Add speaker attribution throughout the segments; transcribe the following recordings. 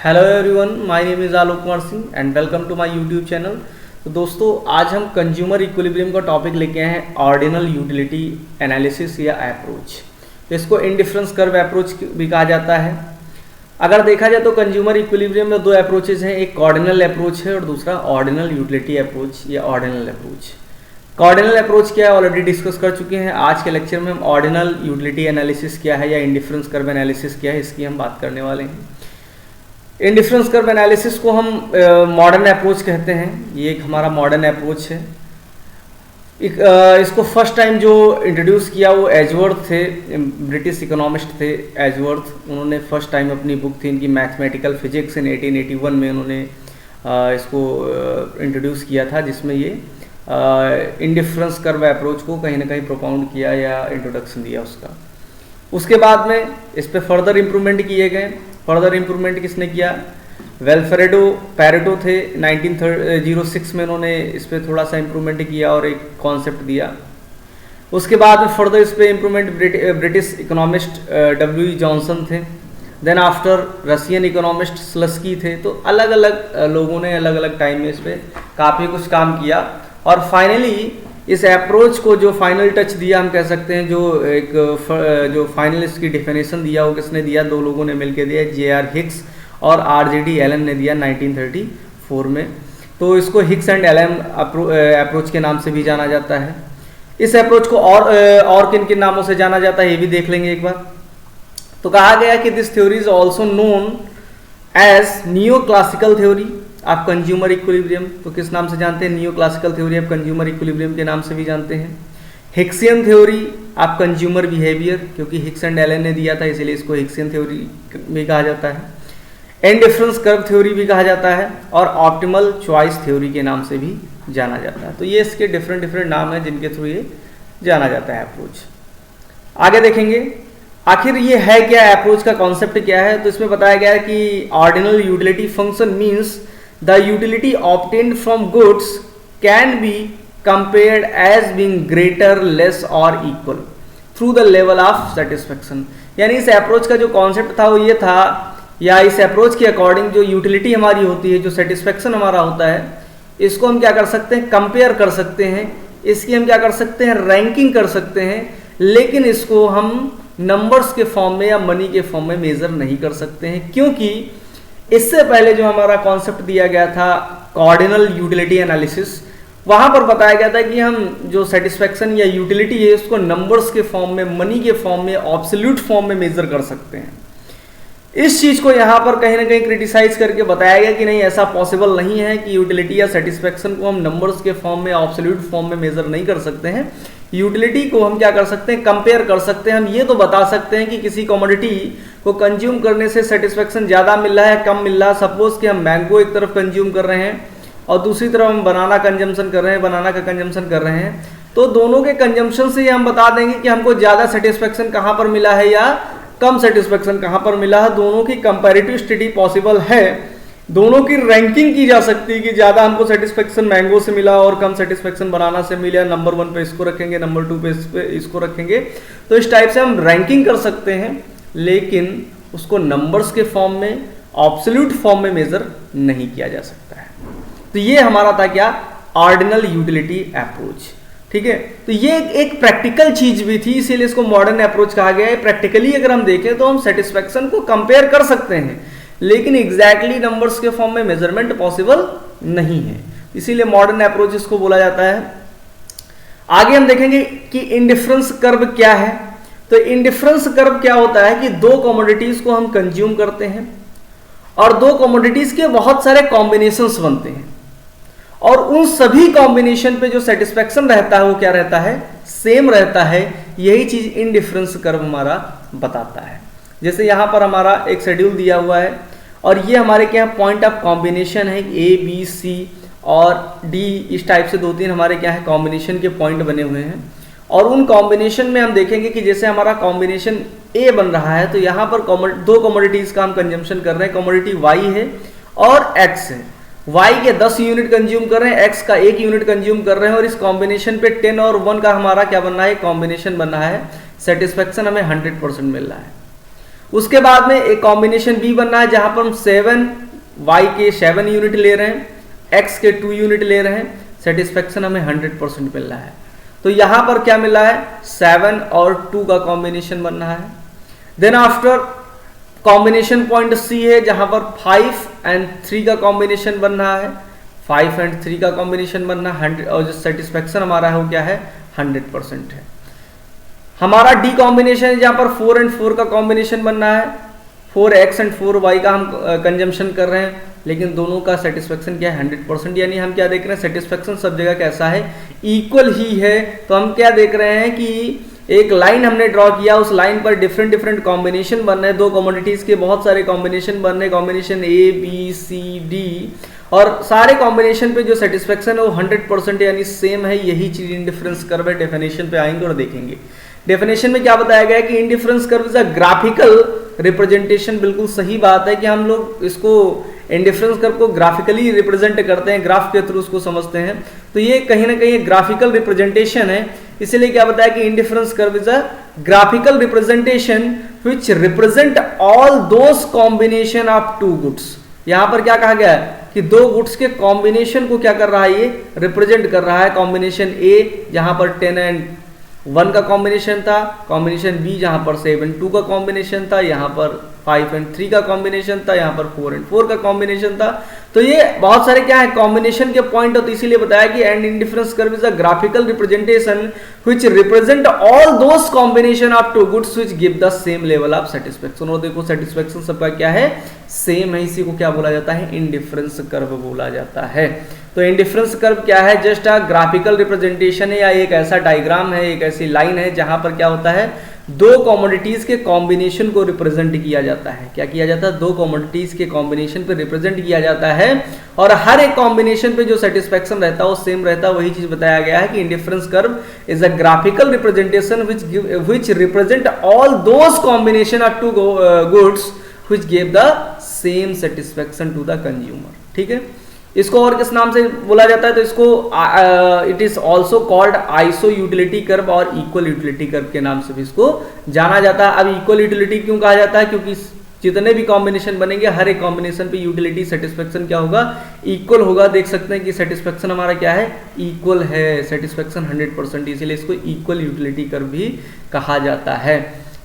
Speaker 1: Hello everyone, my name is Alok Kumar Singh and welcome to my YouTube channel. तो दोस्तों, आज हम कंज्यूमर इक्विलिब्रियम का टॉपिक लेके आए हैं, ऑर्डिनल यूटिलिटी एनालिसिस या अप्रोच। तो इसको इंडिफरेंस कर्व अप्रोच भी कहा जाता है। अगर देखा जाए तो कंज्यूमर इक्विलिब्रियम में दो अप्रोचेज हैं, एक कॉर्डिनल अप्रोच है और दूसरा ऑर्डिनल यूटिलिटी अप्रोच या ऑर्डिनल अप्रोच। कॉर्डिनल अप्रोच क्या है ऑलरेडी डिस्कस कर चुके हैं। आज के लेक्चर में हम ऑर्डिनल यूटिलिटी एनालिसिस क्या है या इंडिफरेंस कर्व एनालिसिस क्या है इसकी हम बात करने वाले हैं। इंडिफरेंस कर्व एनालिसिस को हम मॉडर्न अप्रोच कहते हैं। ये एक हमारा मॉडर्न अप्रोच है। इसको फर्स्ट टाइम जो इंट्रोड्यूस किया वो एजवर्थ थे, ब्रिटिश इकोनॉमिस्ट थे एजवर्थ। उन्होंने फर्स्ट टाइम अपनी बुक थी इनकी मैथमेटिकल फिजिक्स इन 1881 में उन्होंने इसको इंट्रोड्यूस किया था, जिसमें ये इंडिफरेंस कर्व अप्रोच को कहीं ना कहीं प्रोपाउंड किया या इंट्रोडक्शन दिया उसका। उसके बाद में इस पर फर्दर इम्प्रूवमेंट किए गए। फर्दर इम्प्रूवमेंट किसने किया? पैरेटो थे 1906 में, उन्होंने इस पर थोड़ा सा इम्प्रूवमेंट किया और एक कॉन्सेप्ट दिया। उसके बाद में फर्दर इस पर improvement British economist W.E. Johnson थे। देन आफ्टर रशियन इकोनॉमिस्ट स्लस्की थे। तो अलग अलग लोगों ने अलग अलग टाइम में इस पर काफ़ी कुछ काम किया और फाइनली इस अप्रोच को जो फाइनल टच दिया हम कह सकते हैं, जो फाइनल इसकी डिफिनेशन दिया वो किसने दिया? दो लोगों ने मिलकर दिया, J.R. हिक्स और R.J.D. एलन ने दिया 1934 में। तो इसको हिक्स एंड एलन अप्रोच के नाम से भी जाना जाता है। इस अप्रोच को और किन किन नामों से जाना जाता है ये भी देख लेंगे एक बार। तो कहा गया कि this theory is also known as neo classical theory of consumer equilibrium. तो किस नाम से जानते हैं? Neo classical theory of consumer equilibrium के नाम से भी जानते हैं। Hicksian theory of consumer behaviour, क्योंकि हिक्स एंड एलन ने दिया था इसीलिए इसको हिक्सियन थ्योरी भी कहा जाता है। इंडिफरेंस कर्व थ्योरी भी कहा जाता है और ऑप्टिमल चॉइस थ्योरी के नाम से भी जाना जाता है। तो ये इसके डिफरेंट नाम हैं जिनके थ्रू ये जाना जाता है अप्रोच। आगे देखेंगे आखिर ये है क्या, अप्रोच का कॉन्सेप्ट क्या है। तो इसमें बताया गया है कि ordinal utility function means the utility obtained from goods can be compared as being greater, less or equal through the level of satisfaction। यानी इस अप्रोच का जो कॉन्सेप्ट था वो ये था, या इस अप्रोच के अकॉर्डिंग जो यूटिलिटी हमारी होती है, जो सेटिस्फेक्शन हमारा होता है, इसको हम क्या कर सकते हैं? कंपेयर कर सकते हैं। इसकी हम क्या कर सकते हैं? रैंकिंग कर सकते हैं। लेकिन इसको हम नंबर्स के फॉर्म में या मनी के फॉर्म में मेजर नहीं कर सकते हैं, क्योंकि इससे पहले जो हमारा कॉन्सेप्ट दिया गया था कॉर्डिनल यूटिलिटी एनालिसिस, वहां पर बताया गया था कि हम जो सेटिस्फेक्शन या यूटिलिटी है उसको नंबर्स के फॉर्म में, मनी के फॉर्म में, एब्सोल्यूट फॉर्म में मेजर कर सकते हैं। इस चीज को यहाँ पर कहीं ना कहीं क्रिटिसाइज करके बताया गया कि नहीं, ऐसा पॉसिबल नहीं है कि यूटिलिटी या सेटिस्फेक्शन को हम नंबर्स के फॉर्म में, एब्सोल्यूट फॉर्म में मेजर नहीं कर सकते हैं। यूटिलिटी को हम क्या कर सकते हैं? कंपेयर कर सकते हैं। हम ये तो बता सकते हैं कि किसी कमोडिटी को कंज्यूम करने से सेटिस्फेक्शन ज़्यादा मिल रहा है, कम मिल रहा है। सपोज कि हम मैंगो एक तरफ कंज्यूम कर रहे हैं और दूसरी तरफ हम बनाना कंजम्पशन कर रहे हैं, बनाना का कंजम्पशन कर रहे हैं, तो दोनों के कंजम्पशन से हम बता देंगे कि हमको ज़्यादा सेटिस्फेक्शन कहाँ पर मिला है या कम सेटिस्फेक्शन कहाँ पर मिला है। दोनों की कंपैरेटिव स्टडी पॉसिबल है, दोनों की रैंकिंग की जा सकती है कि ज़्यादा हमको सेटिस्फेक्शन मैंगो से मिला और कम सेटिस्फेक्शन बनाना से मिला। नंबर 1 पे इसको रखेंगे, नंबर 2 पे इसको रखेंगे। तो इस टाइप से हम रैंकिंग कर सकते हैं, लेकिन उसको नंबर्स के फॉर्म में, एब्सोल्यूट फॉर्म में मेजर नहीं किया जा सकता है। तो ये हमारा था क्या? Ordinal utility approach. ठीक है, तो ये एक प्रैक्टिकल चीज भी थी, इसीलिए इसको मॉडर्न अप्रोच कहा गया है। प्रैक्टिकली अगर हम देखें तो हम सेटिस्फेक्शन को कंपेयर कर सकते हैं, लेकिन एग्जैक्टली नंबर्स के फॉर्म में मेजरमेंट पॉसिबल नहीं है, इसीलिए मॉडर्न अप्रोच इसको बोला जाता है। आगे हम देखेंगे कि इंडिफरेंस कर्व क्या है। तो इंडिफरेंस कर्व क्या होता है कि दो कमोडिटीज को हम कंज्यूम करते हैं और दो कमोडिटीज के बहुत सारे कॉम्बिनेशंस बनते हैं और उन सभी कॉम्बिनेशन पे जो सेटिस्फेक्शन रहता है वो क्या रहता है? सेम रहता है। यही चीज इंडिफरेंस कर्व हमारा बताता है। जैसे यहाँ पर हमारा एक शेड्यूल दिया हुआ है और ये हमारे क्या पॉइंट ऑफ कॉम्बिनेशन है, A, B, C और D, इस टाइप से 2-3 हमारे क्या है कॉम्बिनेशन के पॉइंट बने हुए हैं। और उन कॉम्बिनेशन में हम देखेंगे कि जैसे हमारा कॉम्बिनेशन A बन रहा है, तो यहाँ पर दो कमोडिटीज का हम कंजम्पशन कर रहे हैं। कमोडिटी Y है और X है। Y के 10 यूनिट कंज्यूम कर रहे हैं, X का 1 यूनिट कंज्यूम कर रहे हैं और इस कॉम्बिनेशन पे 10 और 1 का हमारा क्या बन रहा है? कॉम्बिनेशन बन रहा है। सेटिस्फेक्शन हमें 100% मिल रहा है। उसके बाद में एक कॉम्बिनेशन बी बनना है जहां पर हम 7 y के 7 यूनिट ले रहे हैं, x के 2 यूनिट ले रहे हैं, सेटिस्फेक्शन हमें 100% मिल रहा है। तो यहां पर क्या मिला है, 7 और 2 का कॉम्बिनेशन बन रहा है। Then after combination point C है जहां पर 5 एंड 3 का कॉम्बिनेशन बन रहा है, 5 एंड 3 का कॉम्बिनेशन बनना 100 और जो सेटिस्फेक्शन हमारा है वो क्या है, 100% है। हमारा डी कॉम्बिनेशन है जहां पर 4 एंड 4 का कॉम्बिनेशन बनना है, 4x एंड 4y का हम कंजम्पशन कर रहे हैं, लेकिन दोनों का सेटिस्फेक्शन क्या है, 100%। यानी हम क्या देख रहे हैं, सेटिस्फेक्शन सब जगह कैसा है, इक्वल ही है। तो हम क्या देख रहे हैं कि एक लाइन हमने ड्रॉ किया, उस लाइन पर डिफरेंट डिफरेंट कॉम्बिनेशन बन रहे हैं, दो कमोडिटीज के बहुत सारे कॉम्बिनेशन बन रहे हैं, combination A B C D, और सारे कॉम्बिनेशन पे जो सेटिस्फेक्शन है वो 100% यानी सेम है। यही चीज इंडिफरेंस कर्व है। डेफिनेशन पे आएंगे और देखेंगे डेफिनेशन में क्या बताया गया है कि indifference curve is a graphical representation. बिल्कुल सही बात है कि हम लोग इसको इंडिफरेंस कर्व को ग्राफिकली रिप्रेजेंट करते हैं, ग्राफ के थ्रू उसको समझते हैं। तो ये कहीं ना कहीं ग्राफिकल रिप्रेजेंटेशन है, इसीलिए क्या बताया कि indifference curve is a graphical representation which represent all those combination of two goods. यहां पर क्या कहा गया है कि दो गुड्स के कॉम्बिनेशन को क्या कर रहा है, ये रिप्रेजेंट कर रहा है। कॉम्बिनेशन ए जहां पर 10 एंड 1 का कॉम्बिनेशन था, कॉम्बिनेशन बी जहां पर 7 एंड 2 का कॉम्बिनेशन था, यहां पर 5 एंड 3 का कॉम्बिनेशन था, यहां पर 4 एंड 4 का कॉम्बिनेशन था। तो ये बहुत सारे क्या है कॉम्बिनेशन के पॉइंट, तो इसीलिए बताया कि and indifference curve is a graphical representation which represent all those combination of two goods which give the same level of satisfaction. और देखो सेटिस्फेक्शन सबका क्या है, सेम है। इसी को क्या बोला जाता है, इंडिफरेंस कर्व बोला जाता है। तो इंडिफरेंस कर्व क्या है, जस्ट अ ग्राफिकल रिप्रेजेंटेशन है, या एक ऐसा डायग्राम है, एक ऐसी लाइन है जहां पर क्या होता है, दो कमोडिटीज के कॉम्बिनेशन को रिप्रेजेंट किया जाता है। क्या किया जाता है, दो कमोडिटीज के कॉम्बिनेशन पे रिप्रेजेंट किया जाता है, और हर एक कॉम्बिनेशन पे जो सेटिस्फेक्शन रहता है वो सेम रहता है। वही चीज बताया गया है कि indifference curve is a graphical representation which represent all those combination of two goods which give the same satisfaction to the consumer. ठीक है, इसको और किस नाम से बोला जाता है, तो इसको it is also called iso utility curve और इक्वल यूटिलिटी कर्व के नाम से भी इसको जाना जाता है। अब इक्वल यूटिलिटी क्यों कहा जाता है, क्योंकि जितने भी कॉम्बिनेशन बनेंगे हर एक कॉम्बिनेशन पे यूटिलिटी सेटिस्फेक्शन क्या होगा, इक्वल होगा। देख सकते हैं कि सेटिस्फेक्शन हमारा क्या है, इक्वल है, सेटिस्फेक्शन 100%, इसीलिए इसको इक्वल यूटिलिटी कर्व भी कहा जाता है।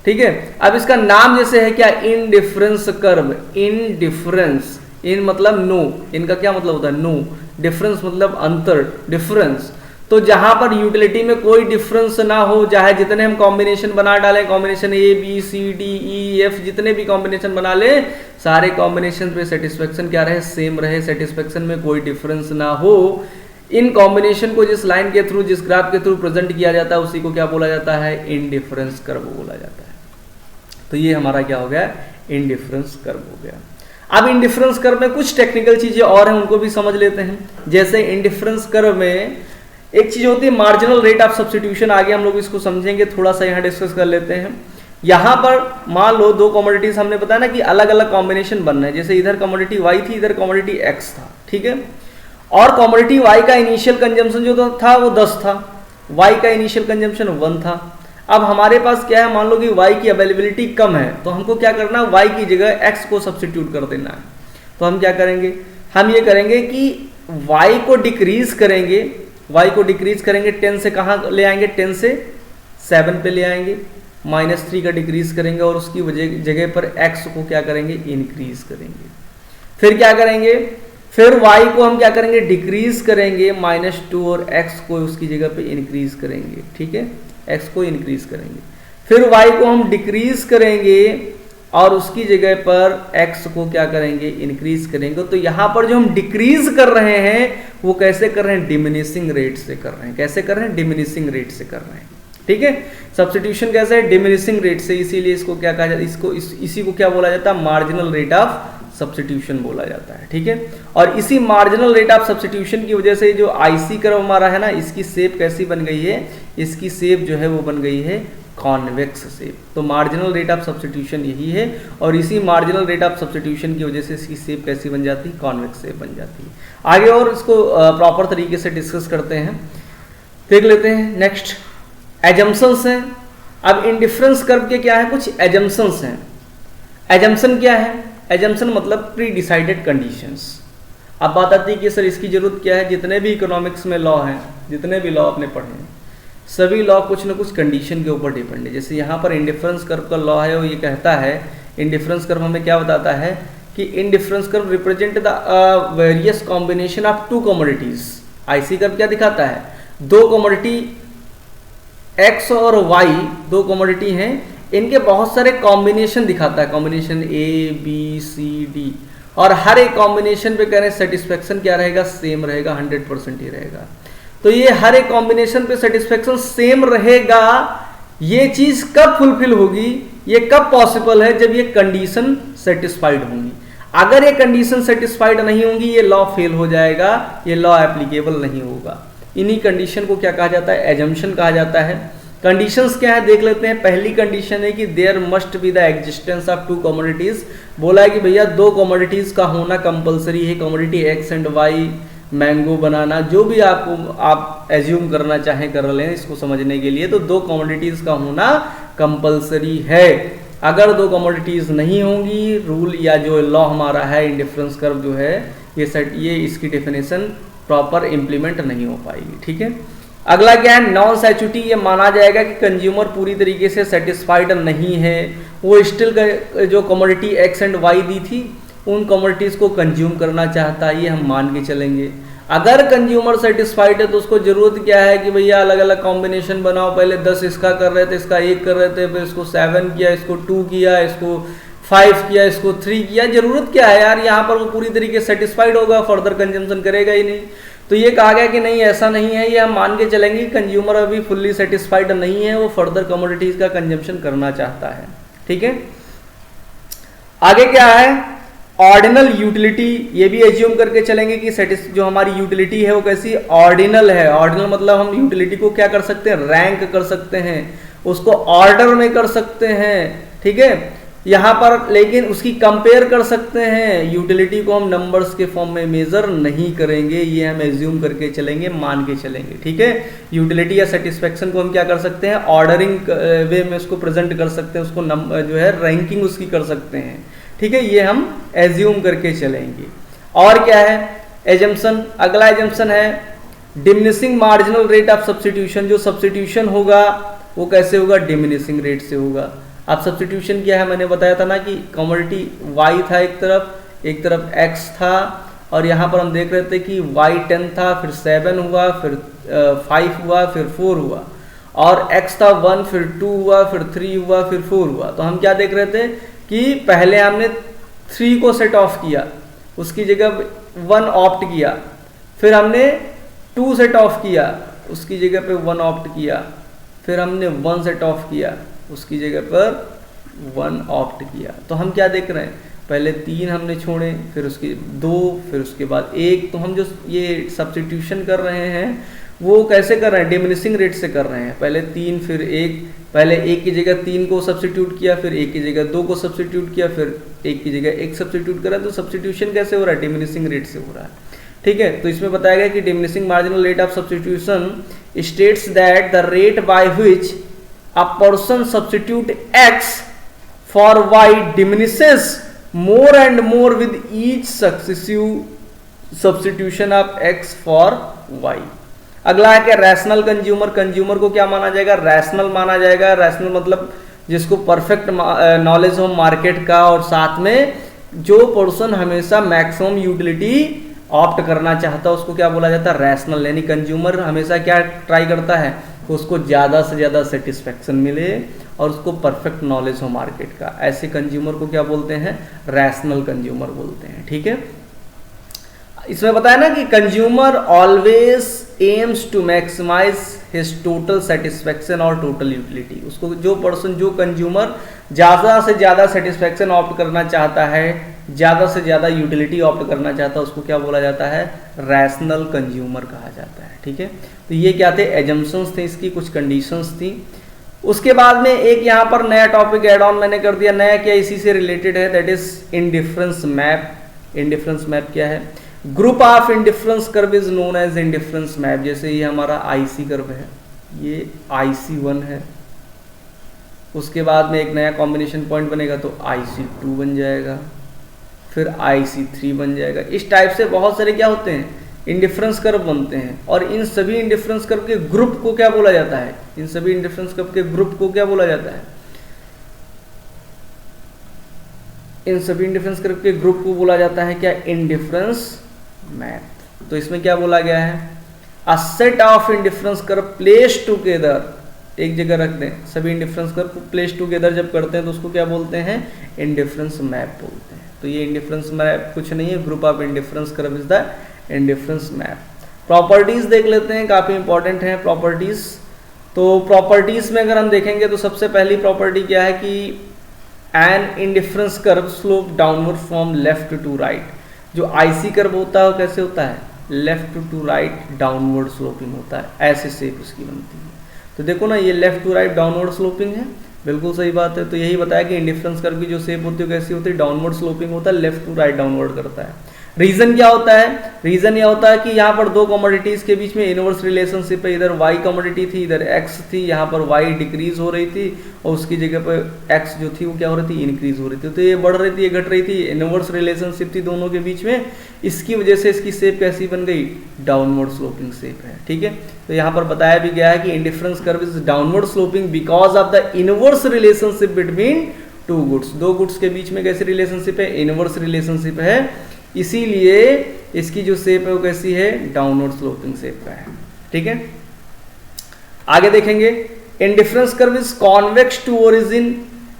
Speaker 1: ठीक है, अब इसका नाम जैसे है क्या, इनडिफरेंस कर्व। इनडिफरेंस, इन मतलब नो, इनका क्या मतलब होता है, नो। डिफरेंस मतलब अंतर, डिफरेंस। तो जहां पर यूटिलिटी में कोई डिफरेंस ना हो, चाहे जितने हम कॉम्बिनेशन बना डालें, combination A B C D E F, जितने भी कॉम्बिनेशन बना ले, सारे कॉम्बिनेशन पे सेटिस्फेक्शन क्या रहे, सेम रहे, सेटिस्फेक्शन में कोई डिफरेंस ना हो। इन कॉम्बिनेशन को जिस लाइन के थ्रू, जिस ग्राफ के थ्रू प्रेजेंट किया जाता है, उसी को क्या बोला जाता है, इनडिफरेंस कर्व बोला जाता है। तो ये हमारा क्या हो गया, इनडिफरेंस कर्व हो गया। अब इंडिफरेंस कर्व में कुछ टेक्निकल चीजें और हैं, उनको भी समझ लेते हैं। जैसे इंडिफरेंस कर्व में एक चीज होती है मार्जिनल रेट ऑफ सब्स्टिट्यूशन। आगे हम लोग इसको समझेंगे, थोड़ा सा यहाँ डिस्कस कर लेते हैं। यहाँ पर मान लो दो कमोडिटीज, हमने बताया ना कि अलग अलग कॉम्बिनेशन बन रहे हैं। जैसे इधर कमोडिटी वाई थी, इधर कमोडिटी एक्स था, ठीक है। और कमोडिटी वाई का इनिशियल कंजम्पशन जो था वो 10 था, वाई का इनिशियल कंजम्पशन 1 था। अब हमारे पास क्या है, मान लो कि y की अवेलेबिलिटी कम है, तो हमको क्या करना है, y की जगह x को सब्स्टिट्यूट कर देना है। तो हम क्या करेंगे, हम ये करेंगे कि y को डिक्रीज करेंगे, y को डिक्रीज करेंगे 10 से कहाँ ले आएंगे, 10 से 7 पे ले आएंगे, -3 का डिक्रीज करेंगे और उसकी जगह पर x को क्या करेंगे, इंक्रीज करेंगे। फिर क्या करेंगे, फिर y को हम क्या करेंगे, डिक्रीज करेंगे -2 और x को उसकी जगह पे इंक्रीज करेंगे, ठीक है, x को इंक्रीज करेंगे। फिर y को हम डिक्रीज करेंगे और उसकी जगह पर x को क्या करेंगे, इंक्रीज करेंगे। तो यहां पर जो हम डिक्रीज कर रहे हैं वो कैसे कर रहे हैं, डिमिनिशिंग रेट से कर रहे हैं। कैसे कर रहे हैं, डिमिनिशिंग रेट से कर रहे हैं, ठीक है। सब्स्टिट्यूशन कैसे है, डिमिनिशिंग रेट से, इसीलिए इसको क्या कहा जाता है, इसको इसी को क्या बोला जाता है, मार्जिनल रेट ऑफ सब्स्टिट्यूशन बोला जाता है, ठीक है। और इसी मार्जिनल रेट ऑफ सब्स्टिट्यूशन की वजह से जो आईसी कर्व हमारा है ना, इसकी शेप कैसी बन गई है, इसकी शेप जो है वो बन गई है कॉन्वेक्स शेप। तो मार्जिनल रेट ऑफ सब्स्टिट्यूशन यही है, और इसी मार्जिनल रेट ऑफ सब्स्टिट्यूशन की वजह से इसकी शेप कैसी बन जाती है, कॉन्वेक्स शेप बन जाती है। आगे और इसको प्रॉपर तरीके से डिस्कस करते हैं, देख लेते हैं। नेक्स्ट एजम्पशंस हैं। अब इंडिफरेंस कर्व के क्या है, कुछ एजम्पशंस हैं। एजम्पशन क्या है? एजम्पशन मतलब प्री डिसाइडेड कंडीशंस। अब बात आती है कि सर इसकी जरूरत क्या है? जितने भी इकोनॉमिक्स में लॉ हैं, जितने भी लॉ आपने पढ़े हैं, सभी लॉ कुछ ना कुछ कंडीशन के ऊपर डिपेंड है। जैसे यहाँ पर इंडिफरेंस कर्व का लॉ है, वो ये कहता है, इंडिफरेंस कर्व हमें क्या बताता है कि indifference curve represent the various combination of two commodities. IC curve क्या दिखाता है? दो कमोडिटी एक्स और वाई, दो कमोडिटी हैं, इनके बहुत सारे कॉम्बिनेशन दिखाता है, combination A B C D, और हर एक कॉम्बिनेशन पे कह रहे हैं सेटिस्फेक्शन क्या रहेगा? सेम रहेगा, 100% ही रहेगा। तो ये हर एक कॉम्बिनेशन पे सेटिस्फेक्शन सेम रहेगा, ये चीज कब फुलफिल होगी, ये कब पॉसिबल है? जब ये कंडीशन सेटिस्फाइड होंगी। अगर ये कंडीशन सेटिस्फाइड नहीं होंगी, ये लॉ फेल हो जाएगा, ये लॉ एप्लीकेबल नहीं होगा। इन्हीं कंडीशन को क्या कहा जाता है? एजम्पशन कहा जाता है। कंडीशंस क्या है देख लेते हैं। पहली कंडीशन है कि there must be the existence of two commodities. बोला है कि भैया दो कमोडिटीज का होना कंपलसरी है। Commodity X and Y, mango, banana, जो भी आप एज्यूम करना चाहें कर लें इसको समझने के लिए, तो दो कमोडिटीज का होना कंपलसरी है। अगर दो कमोडिटीज नहीं होंगी, रूल या जो लॉ हमारा है इंडिफरेंस कर्व जो है, ये इसकी डेफिनेशन प्रॉपर इंप्लीमेंट नहीं हो पाएगी। ठीक है, अगला क्या है? नॉन सैचुरिटी। ये माना जाएगा कि कंज्यूमर पूरी तरीके से सेटिस्फाइड नहीं है, वो स्टिल जो कमोडिटी एक्स एंड वाई दी थी उन कमोडिटीज को कंज्यूम करना चाहता है, ये हम मान के चलेंगे। अगर कंज्यूमर सेटिस्फाइड है तो उसको जरूरत क्या है कि भैया अलग अलग कॉम्बिनेशन बनाओ, पहले 10 इसका कर रहे थे, इसका 1 कर रहे थे, फिर इसको 7 किया, इसको 2 किया, इसको 5 किया, इसको 3 किया। जरूरत क्या है यार? यहाँ पर वो पूरी तरीके से सेटिस्फाइड होगा, फर्दर कंजम्पशन करेगा ही नहीं। तो ये कहा गया कि नहीं, ऐसा नहीं है, ये हम मान के चलेंगे कंज्यूमर अभी फुल्ली सेटिस्फाइड नहीं है, वो फर्दर कमोडिटीज का कंजम्पशन करना चाहता है। ठीक है, आगे क्या है? Ordinal utility. ये भी एज्यूम करके चलेंगे कि जो हमारी यूटिलिटी है वो कैसी? ऑर्डिनल है। ऑर्डिनल मतलब हम यूटिलिटी को क्या कर सकते हैं? रैंक कर सकते हैं, उसको ऑर्डर में कर सकते हैं। ठीक है, यहाँ पर लेकिन उसकी कंपेयर कर सकते हैं। यूटिलिटी को हम नंबर्स के फॉर्म में मेजर नहीं करेंगे, ये हम एज्यूम करके चलेंगे, मान के चलेंगे। ठीक है, यूटिलिटी या सेटिस्फेक्शन को हम क्या कर सकते हैं? ऑर्डरिंग वे में उसको प्रेजेंट कर सकते हैं, उसको जो है रैंकिंग उसकी कर सकते हैं। ठीक है, ये हम एज्यूम करके चलेंगे। और क्या है? एजम्पशन। अगला एजम्पशन है diminishing marginal rate of substitution. जो सब्स्टिट्यूशन होगा वो कैसे होगा? डिमिनिशिंग रेट से होगा। अब सब्स्टिट्यूशन क्या है? मैंने बताया था ना कि कमोडिटी वाई था एक तरफ एक्स था, और यहाँ पर हम देख रहे थे कि वाई 10 था, फिर 7 हुआ, फिर 5 हुआ, फिर 4 हुआ, और एक्स था 1, फिर 2 हुआ, फिर 3 हुआ, फिर 4 हुआ। तो हम क्या देख रहे थे कि पहले हमने 3 को सेट ऑफ किया, उसकी जगह 1 ऑप्ट किया, फिर हमने 2 सेट ऑफ किया, उसकी जगह पे 1 ऑप्ट किया, फिर हमने 1 सेट ऑफ किया, उसकी जगह पर 1 ऑप्ट किया। तो हम क्या देख रहे हैं? पहले 3 हमने छोड़े, फिर उसके 2, फिर उसके बाद 1। तो हम जो ये सब्स्टिट्यूशन कर रहे हैं वो कैसे कर रहे हैं? डिमिनिशिंग रेट से कर रहे हैं। पहले 3 फिर 1, पहले 1 की जगह 3 को सब्स्टिट्यूट किया, फिर 1 की जगह 2 को सब्स्टिट्यूट किया, फिर 1 की जगह 1 सब्स्टिट्यूट करा। तो सब्स्टिट्यूशन कैसे हो रहा है? डिमिनिशिंग रेट से हो रहा है। ठीक है, तो इसमें बताया गया कि diminishing marginal rate of substitution states that the rate by which a person substitute x for y diminishes more and more with each successive substitution of x for y। अगला है क्या? Rational consumer. कंज्यूमर को क्या माना जाएगा? Rational माना जाएगा। Rational मतलब जिसको परफेक्ट नॉलेज हो मार्केट का, और साथ में जो पर्सन हमेशा मैक्सिमम यूटिलिटी ऑप्ट करना चाहता है उसको क्या बोला जाता है? रैशनल। यानी कंज्यूमर हमेशा क्या ट्राई करता है? उसको ज़्यादा से ज़्यादा सेटिस्फेक्शन मिले और उसको परफेक्ट नॉलेज हो मार्केट का। ऐसे कंज्यूमर को क्या बोलते हैं? रैशनल कंज्यूमर बोलते हैं। ठीक है, इसमें बताया ना कि consumer always aims to maximise his total satisfaction और टोटल यूटिलिटी। उसको जो कंज्यूमर ज़्यादा से ज़्यादा सेटिस्फेक्शन ऑप्ट करना चाहता है, ज़्यादा से ज़्यादा यूटिलिटी ऑप्ट करना चाहता है, उसको क्या बोला जाता है? रैशनल कंज्यूमर कहा जाता है। ठीक है, तो ये क्या थे? एजम्पशंस थे, इसकी कुछ कंडीशंस थी। उसके बाद में एक यहाँ पर नया टॉपिक एड ऑन मैंने कर दिया। नया क्या? इसी से रिलेटेड है, that is indifference map. Indifference map क्या है? Group of indifference curve is known as indifference map. जैसे ये हमारा आईसी कर्व है, ये IC1 है, उसके बाद में एक नया कॉम्बिनेशन पॉइंट बनेगा तो IC2 बन जाएगा, फिर IC3 बन जाएगा। इस टाइप से बहुत सारे क्या होते हैं, इंडिफरेंस कर्व बनते हैं। और इन सभी इंडिफरेंस कर्व के ग्रुप को क्या बोला जाता है, इन सभी इंडिफरेंस कर्व के ग्रुप को क्या बोला जाता है, इन सभी इंडिफरेंस कर्व के ग्रुप को बोला जाता है क्या, इंडिफरेंस मैप। तो इसमें क्या बोला गया है, a set of indifference curve place together, एक जगह रख दें, सभी इंडिफरेंस कर्व को प्लेस टुगेदर जब करते हैं तो उसको क्या बोलते हैं, इंडिफरेंस मैप बोलते हैं। तो ये इंडिफरेंस मैप कुछ नहीं है, group of indifference curve is the indifference map. Properties देख लेते हैं, काफी इंपॉर्टेंट है प्रॉपर्टीज। तो प्रॉपर्टीज में अगर हम देखेंगे तो सबसे पहली प्रॉपर्टी क्या है कि an indifference curve slope downward from left to right. जो IC कर्व होता है वो कैसे होता है, left to right downward sloping होता है, ऐसे शेप उसकी बनती है। तो देखो ना, ये left to right downward sloping है, बिल्कुल सही बात है। तो यही बताया कि इंडिफरेंस कर्व की जो शेप होती है कैसी होती है, डाउनवर्ड स्लोपिंग होता है, लेफ्ट टू राइट डाउनवर्ड करता है। रीजन क्या होता है, रीजन यह होता है कि यहाँ पर दो कमोडिटीज के बीच में इनवर्स रिलेशनशिप है, इधर Y कमोडिटी थी, इधर X थी, यहाँ पर Y डिक्रीज हो रही थी और उसकी जगह पर X जो थी वो क्या हो रही थी, इंक्रीज हो रही थी। तो ये बढ़ रही थी, ये घट रही थी, इनवर्स रिलेशनशिप थी दोनों के बीच में, इसकी वजह से इसकी शेप कैसी बन गई, डाउनवर्ड स्लोपिंग शेप है। ठीक है, तो यहाँ पर बताया भी गया है कि indifference curve is downward sloping because of the inverse relationship between two goods. दो गुड्स के बीच में कैसी रिलेशनशिप है, इनवर्स रिलेशनशिप है, इसीलिए इसकी जो शेप है वो कैसी है, डाउनवर्ड स्लोपिंग शेप का है। ठीक है, आगे देखेंगे, indifference curve is convex to origin.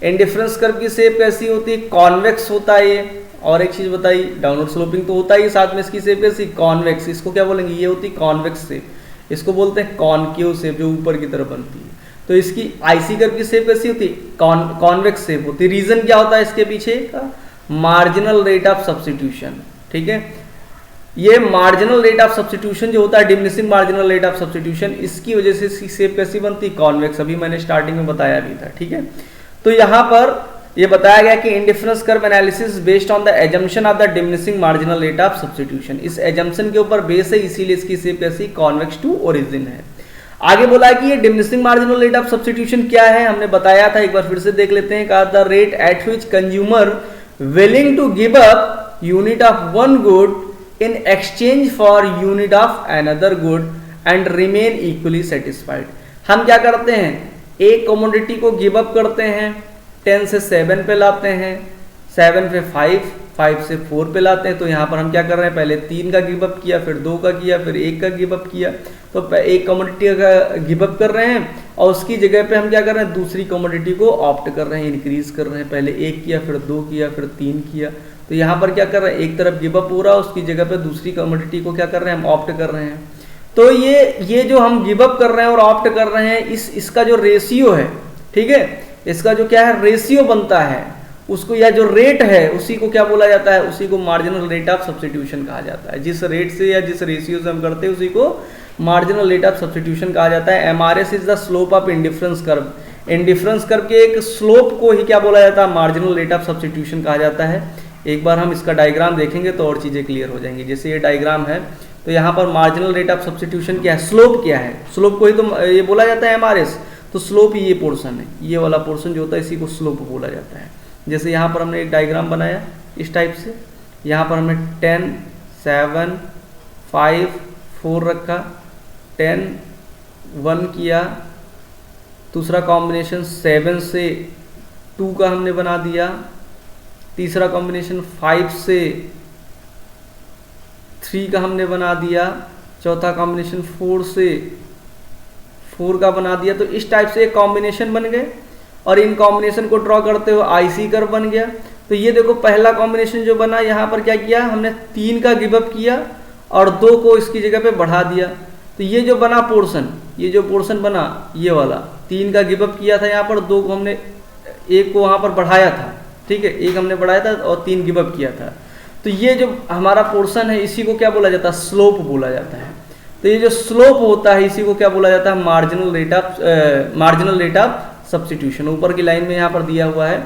Speaker 1: Indifference curve की शेप कैसी होती है, कॉन्वेक्स होता है ये। और एक चीज बताई, डाउनवर्ड स्लोपिंग तो होता ही, साथ में इसकी शेप कैसी, कॉन्वेक्स। इसको क्या बोलेंगे, ये होती कॉन्वेक्स शेप। इसको बोलते हैं कॉनकेव शेप, जो ऊपर की तरफ बनती है। तो इसकी IC कर्व की शेप कैसी होती है, कॉन्वेक्स शेप होती है। रीजन क्या होता है इसके पीछे का, मार्जिनल रेट ऑफ सब्स्टिट्यूशन। ठीक है, ये मार्जिनल रेट ऑफ सब्स्टिट्यूशन जो होता है, diminishing marginal rate of substitution, इसकी वजह से इसकी शेप कैसी बनती है, कॉन्वेक्स। अभी मैंने स्टार्टिंग में बताया भी था। ठीक है, तो यहाँ पर ये बताया गया कि indifference curve analysis based on the assumption of the diminishing marginal rate of substitution. इस एजम्पशन के ऊपर बेस है, इसीलिए इसकी शेप कैसी, कॉन्वेक्स टू ओरिजिन है। आगे बोला है कि ये diminishing marginal rate of substitution क्या है, हमने बताया था, एक बार फिर से देख लेते हैं। कहा the rate at which consumer willing to give up unit of one good in exchange for unit of another good and remain equally satisfied। हम क्या करते हैं, एक कमोडिटी को गिव अप करते हैं, 10 से 7 पे लाते हैं, 7 पे 5, 5 से 4 पे लाते हैं। तो यहाँ पर हम क्या कर रहे हैं, पहले 3 का गिव अप किया, फिर 2 का किया, फिर 1 का गिव अप किया। तो एक कमोडिटी का गिव अप कर रहे हैं और उसकी जगह पे हम क्या कर रहे हैं, दूसरी कमोडिटी को ऑप्ट कर रहे हैं, इंक्रीज कर रहे हैं। पहले 1 किया, फिर 2 किया, फिर 3 किया। तो यहाँ पर क्या कर रहे हैं, एक तरफ गिव अप हो रहा है, उसकी जगह पे दूसरी कमोडिटी को क्या कर रहे हैं, हम ऑप्ट कर रहे हैं। तो ये जो हम गिव अप कर रहे हैं और ऑप्ट कर रहे हैं, इसका जो रेशियो है, ठीक है, इसका जो क्या है, रेशियो बनता है उसको, या जो रेट है उसी को क्या बोला जाता है, उसी को मार्जिनल रेट ऑफ सब्स्टिट्यूशन कहा जाता है। जिस रेट से या जिस रेशियो से हम करते हैं उसी को मार्जिनल रेट ऑफ सब्स्टिट्यूशन कहा जाता है। MRS is the slope of indifference curve. Indifference curve के एक स्लोप को ही क्या बोला जाता है, मार्जिनल रेट ऑफ सब्स्टिट्यूशन कहा जाता है। एक बार हम इसका डायग्राम देखेंगे तो और चीजें क्लियर हो जाएंगी। जैसे ये डायग्राम है, तो यहाँ पर मार्जिनल रेट ऑफ सब्स्टिट्यूशन क्या है, स्लोप क्या है, स्लोप को ही तो ये बोला जाता है MRS। तो स्लोप ही ये पोर्शन है, ये वाला पोर्शन जो होता है इसी को स्लोप बोला जाता है। जैसे यहाँ पर हमने एक डायग्राम बनाया इस टाइप से, यहाँ पर हमने 10, 7, 5, 4 रखा, 10, 1 किया, दूसरा कॉम्बिनेशन 7 से 2 का हमने बना दिया, तीसरा कॉम्बिनेशन 5 से 3 का हमने बना दिया, चौथा कॉम्बिनेशन 4 से 4 का बना दिया। तो इस टाइप से एक कॉम्बिनेशन बन गए और इन कॉम्बिनेशन को ड्रॉ करते हुए IC कर्व बन गया। तो ये देखो पहला कॉम्बिनेशन जो बना, यहाँ पर क्या किया हमने, 3 का गिव अप किया और 2 को इसकी जगह पे बढ़ा दिया। तो ये जो बना पोर्शन, ये जो पोर्शन बना ये वाला, 3 का गिव अप किया था यहाँ पर, 2 को हमने, 1 को वहाँ पर बढ़ाया था, ठीक है, 1 हमने बढ़ाया था और 3 गिव अप किया था। तो ये जो हमारा पोर्शन है इसी को क्या बोला जाता है, स्लोप बोला जाता है। तो ये जो स्लोप होता है इसी को क्या बोला जाता है, मार्जिनल रेट ऑफ सब्स्टिट्यूशन। ऊपर की लाइन में यहाँ पर दिया हुआ है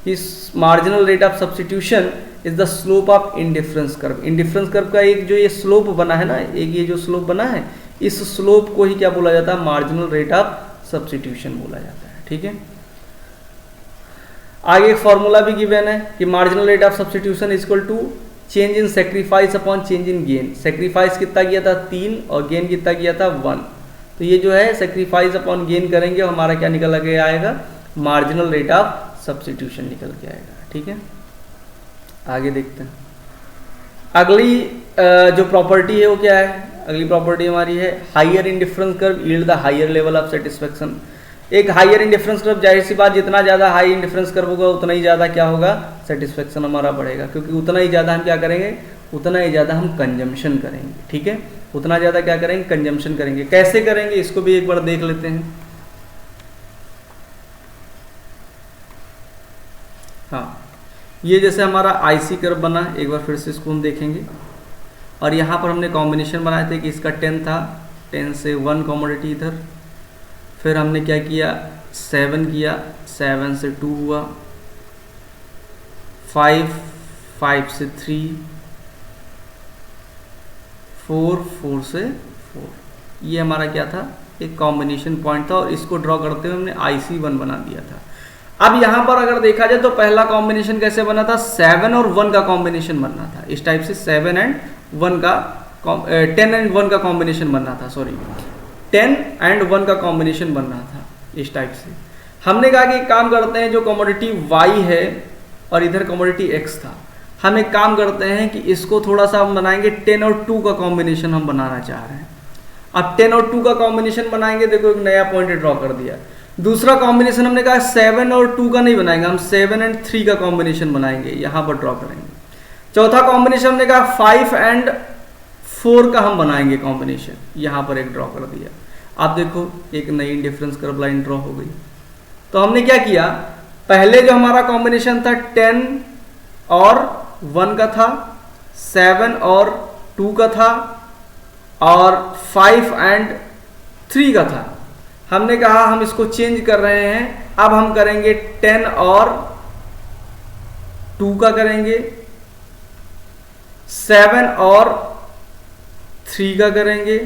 Speaker 1: कि marginal rate of substitution is the slope of indifference curve. Indifference curve का एक जो ये स्लोप बना है ना, एक ये जो स्लोप बना है, इस स्लोप को ही क्या बोला जाता है, मार्जिनल रेट ऑफ सब्स्टिट्यूशन बोला जाता है। ठीक है, आगे एक फॉर्मूला भी गिवन है कि marginal rate of substitution is equal to change in sacrifice upon change in gain. Sacrifice कितना किया था 3 और गेन कितना किया था 1। तो ये जो है सेक्रीफाइस अपॉन गेन करेंगे हमारा क्या निकल के आएगा, मार्जिनल रेट ऑफ सब्स्टिट्यूशन निकल के आएगा। ठीक है, आगे देखते हैं। अगली जो प्रॉपर्टी है वो क्या है, अगली प्रॉपर्टी हमारी है higher indifference curve yield the higher level of satisfaction. एक हायर इंडिफरेंस कर्व, जाहिर सी बात जितना ज़्यादा हाई इंडिफरेंस कर्व होगा उतना ही ज़्यादा क्या होगा, सेटिस्फेक्शन हमारा बढ़ेगा, क्योंकि उतना ही ज़्यादा हम क्या करेंगे, उतना ही ज़्यादा हम कंजम्पशन करेंगे। ठीक है, उतना ज़्यादा क्या करेंगे, कंजम्पशन करेंगे। कैसे करेंगे इसको भी एक बार देख लेते हैं। हाँ, ये जैसे हमारा आईसी कर्व बना, एक बार फिर से इसको हम देखेंगे। और यहाँ पर हमने कॉम्बिनेशन बनाए थे कि इसका 10 था, 10 से 1 कमोडिटी इधर, फिर हमने क्या किया 7 किया, 7 से 2 हुआ, 5 से 3, 4 से 4। ये हमारा क्या था, एक कॉम्बिनेशन पॉइंट था और इसको ड्रॉ करते हुए हमने IC1 बना दिया था। अब यहाँ पर अगर देखा जाए तो पहला कॉम्बिनेशन कैसे बना था, 7 और 1 का कॉम्बिनेशन बनना था। इस टाइप से 7 एंड 1 का 10 एंड 1 का कॉम्बिनेशन बनना था, सॉरी 10 एंड 1 का कॉम्बिनेशन बनना था। इस टाइप से हमने कहा कि एक काम करते हैं, जो कमोडिटी Y है और इधर कमोडिटी X था, हम एक काम करते हैं कि इसको थोड़ा सा हम बनाएंगे 10 और 2 का कॉम्बिनेशन हम बनाना चाह रहे हैं। अब 10 और 2 का कॉम्बिनेशन बनाएंगे, देखो एक नया पॉइंट ड्रॉ कर दिया। दूसरा कॉम्बिनेशन हमने कहा 7 और 2 का नहीं बनाएंगे, हम 7 एंड 3 का कॉम्बिनेशन बनाएंगे, यहाँ पर ड्रॉ करेंगे। चौथा कॉम्बिनेशन हमने कहा 5 एंड 4 का हम बनाएंगे कॉम्बिनेशन, यहाँ पर एक ड्रॉ कर दिया। आप देखो एक नई इंडिफरेंस कर्व लाइन ड्रॉ हो गई। तो हमने क्या किया, पहले जो हमारा कॉम्बिनेशन था 10 और 1 का था, 7 और 2 का था और 5 एंड 3 का था। हमने कहा हम इसको चेंज कर रहे हैं, अब हम करेंगे 10 और 2 का करेंगे, 7 और 3 का करेंगे,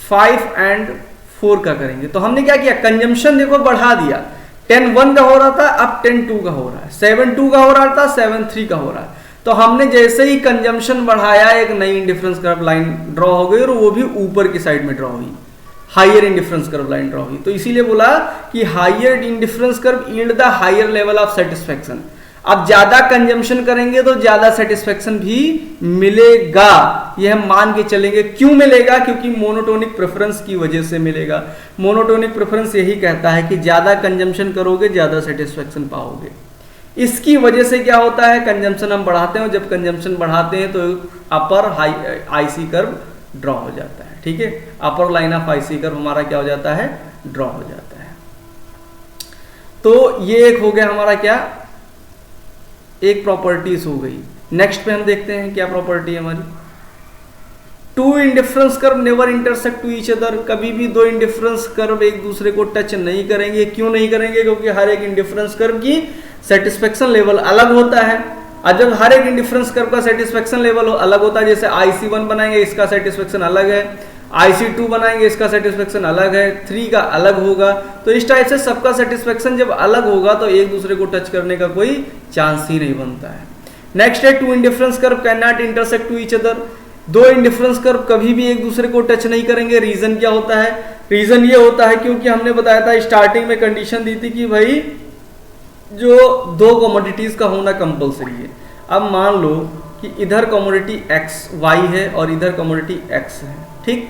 Speaker 1: 5 एंड 4 का करेंगे। तो हमने क्या किया, कंजम्पशन देखो बढ़ा दिया। 10 1 का हो रहा था, अब 10 2 का हो रहा है, 7 2 का हो रहा था, 7 3 का हो रहा है। तो हमने जैसे ही कंजम्पशन बढ़ाया, एक नई इंडिफरेंस कर्व लाइन ड्रॉ हो गई और वो भी ऊपर की साइड में ड्रॉ हुई, higher indifference curve line draw हुई। तो इसीलिए बोला कि higher indifference curve yield the higher level of satisfaction. अब ज्यादा कंजम्पशन करेंगे तो ज्यादा सेटिस्फेक्शन भी मिलेगा, यह हम मान के चलेंगे। क्यों मिलेगा, क्योंकि मोनोटोनिक प्रेफरेंस की वजह से मिलेगा। मोनोटोनिक प्रेफरेंस यही कहता है कि ज्यादा कंजम्पशन करोगे ज्यादा सेटिस्फेक्शन पाओगे। इसकी वजह से क्या होता है, कंजम्पशन हम बढ़ाते हैं, जब कंजम्पशन बढ़ाते हैं तो अपर आईसी कर्व ड्रॉ हो जाता है। ठीक है, अपर लाइन ऑफ आईसी कर्व हमारा क्या हो जाता है, ड्रॉ हो जाता है। तो ये एक हो गया हमारा क्या, एक प्रॉपर्टीज हो गई। नेक्स्ट पे हम देखते हैं क्या प्रॉपर्टी है हमारी, two indifference curve never intersect to each other. कभी भी दो इंडिफरेंस कर्व एक दूसरे को टच नहीं करेंगे। क्यों नहीं करेंगे, क्योंकि हर एक इंडिफरेंस कर्व की सेटिस्फेक्शन लेवल अलग होता है। और जब हर एक इंडिफरेंस कर्व का सेटिस्फेक्शन लेवल अलग होता है, जैसे IC1 बनाएंगे इसका सेटिस्फेक्शन अलग है, IC2 बनाएंगे इसका सेटिस्फेक्शन अलग है, 3 का अलग होगा। तो इस टाइप से सबका सेटिस्फेक्शन जब अलग होगा तो एक दूसरे को टच करने का कोई चांस ही नहीं बनता है। नेक्स्ट है two indifference curve can not intersect to each other. दो इंडिफरेंस कर्व कभी भी एक दूसरे को टच नहीं करेंगे। रीजन क्या होता है, रीजन ये होता है क्योंकि हमने बताया था स्टार्टिंग में कंडीशन दी थी कि भाई जो दो कमोडिटीज का होना कंपलसरी है। अब मान लो कि इधर कमोडिटी Y है और इधर कमोडिटी X है, ठीक।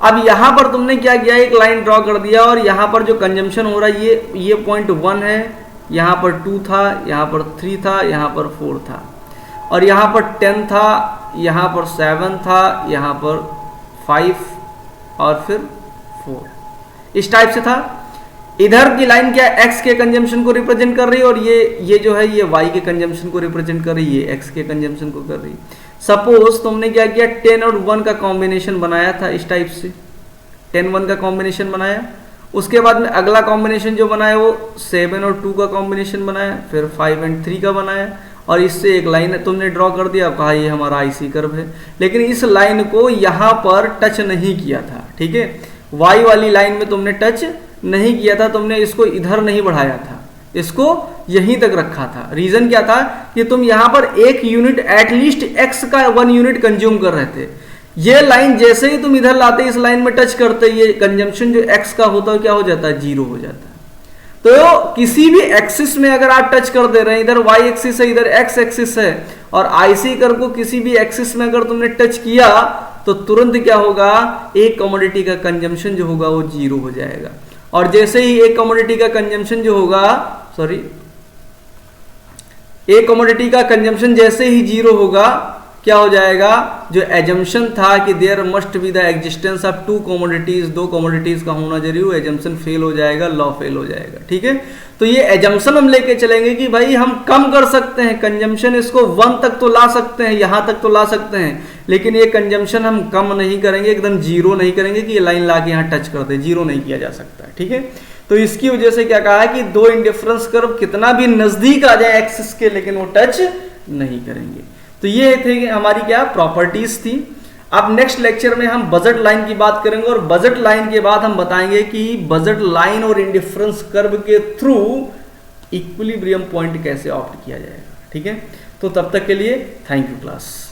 Speaker 1: अब यहाँ पर तुमने क्या किया, एक लाइन ड्रॉ कर दिया और यहाँ पर जो कंजम्पशन हो रहा है ये पॉइंट 1 है, यहाँ पर 2 था, यहाँ पर 3 था, यहाँ पर 4 था और यहाँ पर 10 था, यहाँ पर 7 था, यहाँ पर 5 और फिर 4। इस टाइप से था। इधर की लाइन क्या x के कंजम्पशन को रिप्रेजेंट कर रही है और ये जो है ये y के कंजम्पशन को रिप्रेजेंट कर रही है, x के कंजम्पशन को कर रही है। सपोज तुमने क्या किया, 10 और 1 का कॉम्बिनेशन बनाया था इस टाइप से, 10-1 का कॉम्बिनेशन बनाया। उसके बाद में अगला कॉम्बिनेशन जो बनाया वो 7 और 2 का कॉम्बिनेशन बनाया, फिर 5 और 3 का बनाया और इससे एक लाइन तुमने ड्रॉ कर दिया, कहा ये हमारा आईसी कर्व है। लेकिन इस लाइन को यहाँ पर टच नहीं किया था, ठीक है, y वाली लाइन में तुमने टच नहीं किया था, तुमने इसको इधर नहीं बढ़ाया था, इसको यहीं तक रखा था। रीजन क्या था कि तुम यहां पर 1 यूनिट एटलीस्ट एक्स का 1 यूनिट कंज्यूम कर रहे थे। ये लाइन जैसे ही तुम इधर लाते इस लाइन में टच करते ये कंजम्पशन जो एक्स का होता है क्या हो जाता है, जीरो हो जाता है। तो किसी भी एक्सिस में अगर आप टच कर दे रहे हैं, इधर वाई एक्सिस है इधर एक्स एक्सिस है, और आईसी कर्व को किसी भी एक्सिस में अगर तुमने टच किया तो तुरंत क्या होगा, एक कमोडिटी का कंजम्पशन जो होगा वो जीरो हो जाएगा। और जैसे ही एक कमोडिटी का कंजम्पशन जो होगा, एक कमोडिटी का कंजम्पशन जैसे ही जीरो होगा क्या हो जाएगा, जो एजम्पशन था कि there must be the existence of 2 commodities, 2 commodities का होना जरूरी, वो एजम्पशन फेल हो जाएगा, लॉ फेल हो जाएगा। ठीक है, तो ये एजम्पशन हम लेके चलेंगे कि भाई हम कम कर सकते हैं कंजम्पशन, इसको 1 तक तो ला सकते हैं, यहां तक तो ला सकते हैं, लेकिन ये कंजम्पशन हम कम नहीं करेंगे, एकदम जीरो नहीं करेंगे कि ये लाइन ला के यहाँ टच कर दे, जीरो नहीं किया जा सकता है। ठीक है, तो इसकी वजह से क्या कहा है कि 2 इंडिफरेंस कर्व कितना भी नजदीक आ जाए एक्सिस के, लेकिन वो टच नहीं करेंगे। तो ये थे हमारी क्या प्रॉपर्टीज थी। अब नेक्स्ट लेक्चर में हम बजट लाइन की बात करेंगे, और बजट लाइन के बाद हम बताएंगे कि बजट लाइन और इंडिफरेंस कर्व के थ्रू इक्विलिब्रियम पॉइंट कैसे ऑप्ट किया जाएगा। ठीक है, तो तब तक के लिए थैंक यू क्लास।